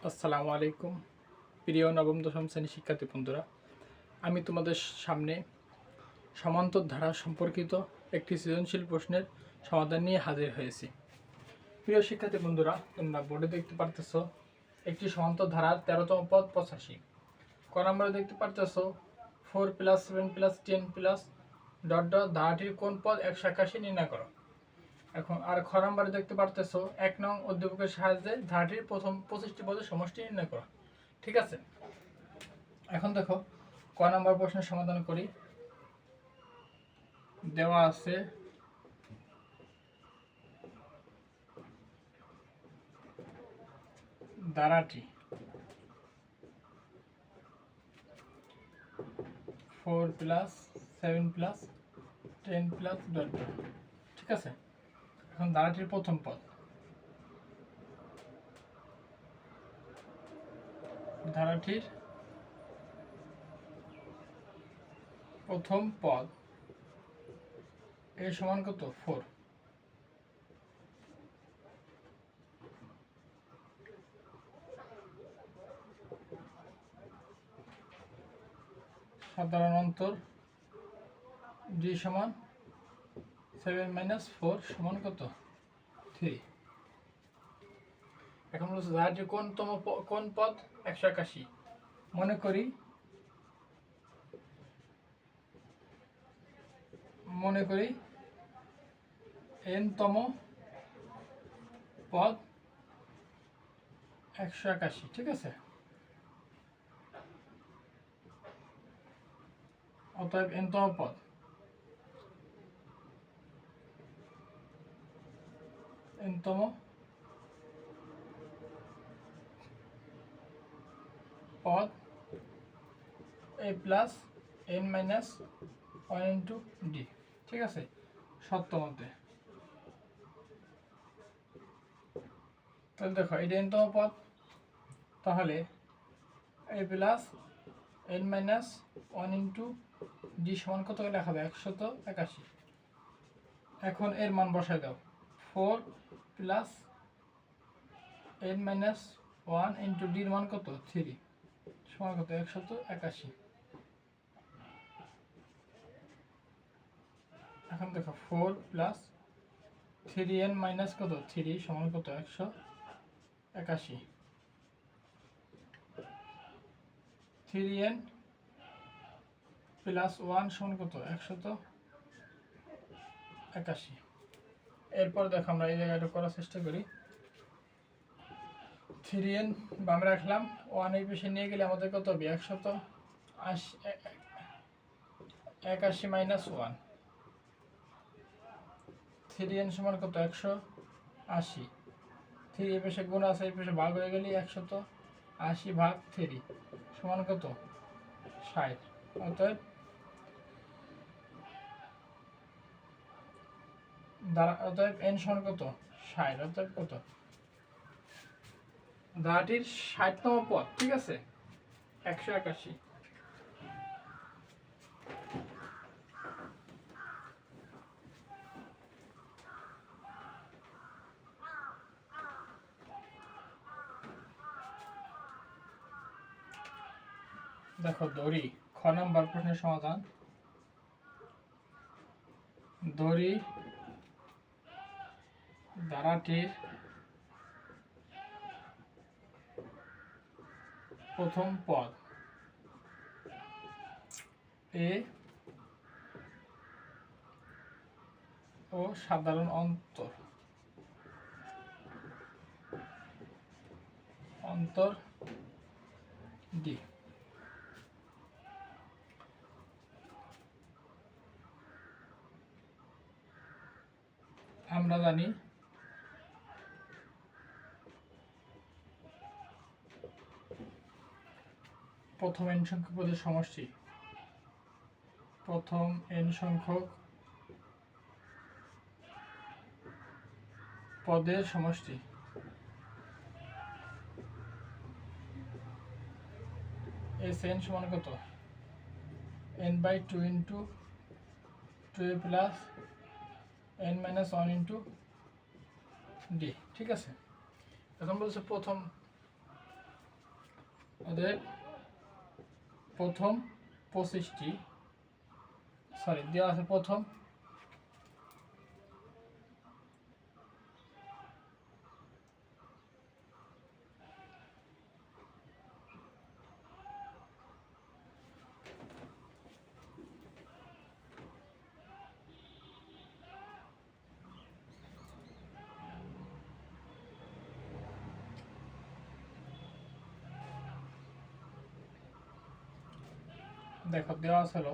আসসালামু আলাইকুম প্রিয় নবম দশম শ্রেণীর শিক্ষার্থী বন্ধুরা, আমি তোমাদের সামনে সমান্তর ধারা সম্পর্কিত একটি সৃজনশীল প্রশ্নের সমাধান নিয়ে হাজির হয়েছি। প্রিয় শিক্ষার্থী বন্ধুরা, তোমরা বোর্ডে দেখতে পারতেছ একটি সমান্তর ধারার 13তম পদ 85। ক নম্বরে দেখতে পারতেছ 4 + 7 + 10 + ধারাটির কোন পদ 181 নির্ণয় করো। এখন আর খ নম্বরে দেখতে পারতেছো 1 নং উদ্দীপকের সাহায্যে ধারাটির প্রথম 25টি পদের সমষ্টি নির্ণয় করো। ঠিক আছে, এখন দেখো ক নম্বর প্রশ্নের সমাধান করি। দেওয়া আছে ধারাটি 4 + 7 + 10 + ঠিক আছে, এখন ধারাটির প্রথম পদ, ধারাটির প্রথম পদ এর সমান কত 4। সাধারণ অন্তর d সমান 7 - 4 সমান কত 3। এখন বলছে ধারাটির কোন পদ 181। মনে করি n-তম পদ 181। ঠিক আছে, অতএব n-তম পদ a + n - 1 * d। ঠিক আছে, সত্য মতে তাহলে দেখো এটা n-তম পদ, তাহলে a + n - 1 * d সমান কত লেখা হবে 181। এখন এর মান বসায় দাও, 4 + n - 1 * d এর মান কত 3 সমান কত 181। এখন দেখো 4 + 3n - কত 3 সমান কত 181। 3n + 1 সমান কত 181। এরপর দেখো আমরা এই জায়গাটা করার চেষ্টা করি। 3n বামে রাখলাম, 1 এই পাশে নিয়ে গেলে আমাদের কত হবে 181 - 1। 3n সমান কত 180। 3 এই পাশে গুণ আছে, এই পাশে ভাগ হয়ে গেলে 180 ভাগ 3 সমান কত 60। অতএব n সমান কত 60। অতএব কত ধারাটির 60তম পদ। ঠিক আছে, 181। দেখো দড়ি, খ নম্বর প্রশ্নের সমাধান। দড়ি ধারাটির প্রথম পদ এ ও সাধারণ অন্তর ডি। আমরা জানি প্রথম n সংখ্যক পদের সমষ্টি, প্রথম n সংখ্যক পদের সমষ্টি Sn সমান কত n/2 * 2a + n - 1 * d। ঠিক আছে, এখন বলছে প্রথম ওদের প্রথম 25টি দেওয়া আছে প্রথম দেখো দেওয়া ছিল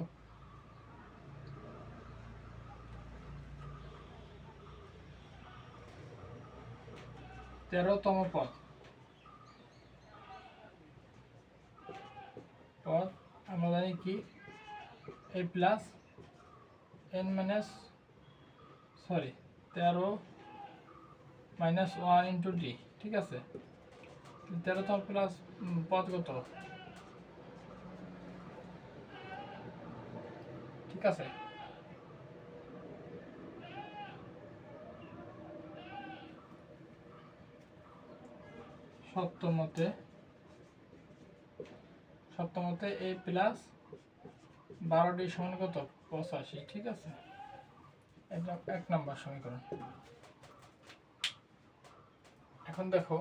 13তম পদ আমরা জানি কি a plus n minus 13 minus 1 into D. ঠিক আছে, 13তম প্লাস পদ কত? ঠিক আছে, সপ্তমতে a প্লাস 12d সমান কত? 85। ঠিক আছে, এটা 1 নম্বর সমীকরণ। এখন দেখো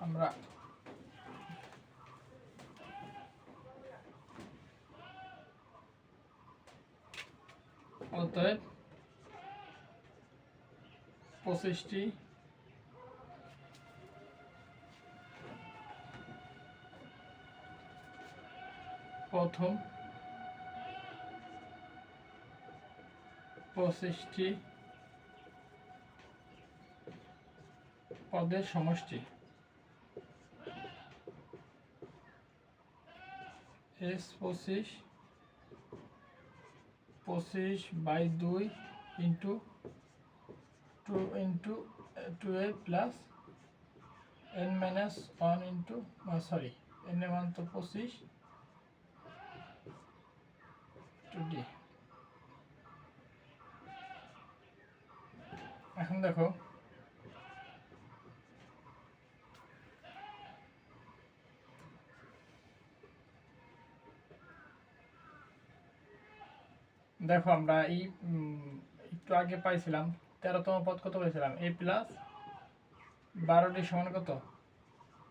আমরা অতএব 25টি প্রথম 25টি পদের সমষ্টি S 25/2 into 2 into 2a plus n minus 1 into n এর মান তো 25 2d। এখন দেখো আমরা এই একটু আগে পাইছিলাম 13তম পদ কত পাইছিলাম? a প্লাস 12d সমান কত?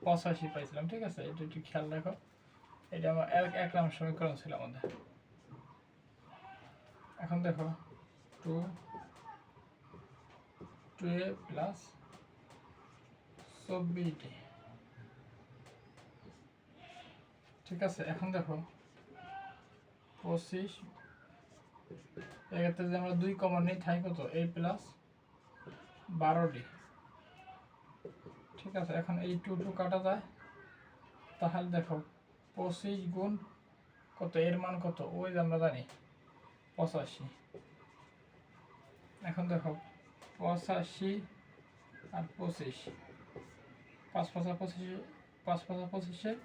85 পাইছিলাম। ঠিক আছে, এটা একটু খেয়াল রাখো, এটা আমার 1 নম্বর সমীকরণ ছিল আমাদের। এখন দেখো 2a প্লাস 24d। ঠিক আছে, এখন দেখো 25 এক্ষেত্রে যদি আমরা 2 কমন নিই তাই কত? a plus 12d। ঠিক আছে, এখন এই 2 কাটা যায়, তাহলে দেখো 25 গুণ কত? এর মান কত? ওই যে আমরা জানি 85। এখন দেখো 85 আর 25, 5 5 25, 5 5 25,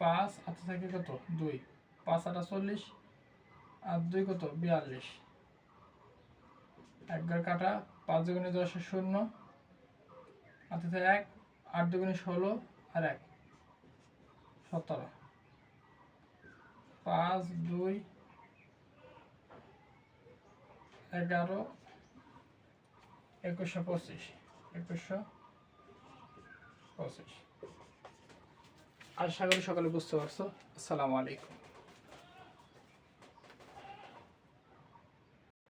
5 হাতে থাকে কত? 2, 5 8 40 আর 2 কত? 42। 1 ঘর কাটা, 5 দুগুণে 10 0, হাতে থাকে 1, 8 দুগুণে 16 আর 1 17, 5 2 11 2125। আশা করি সকলে বুঝতে পারছো। আসসালামু আলাইকুম।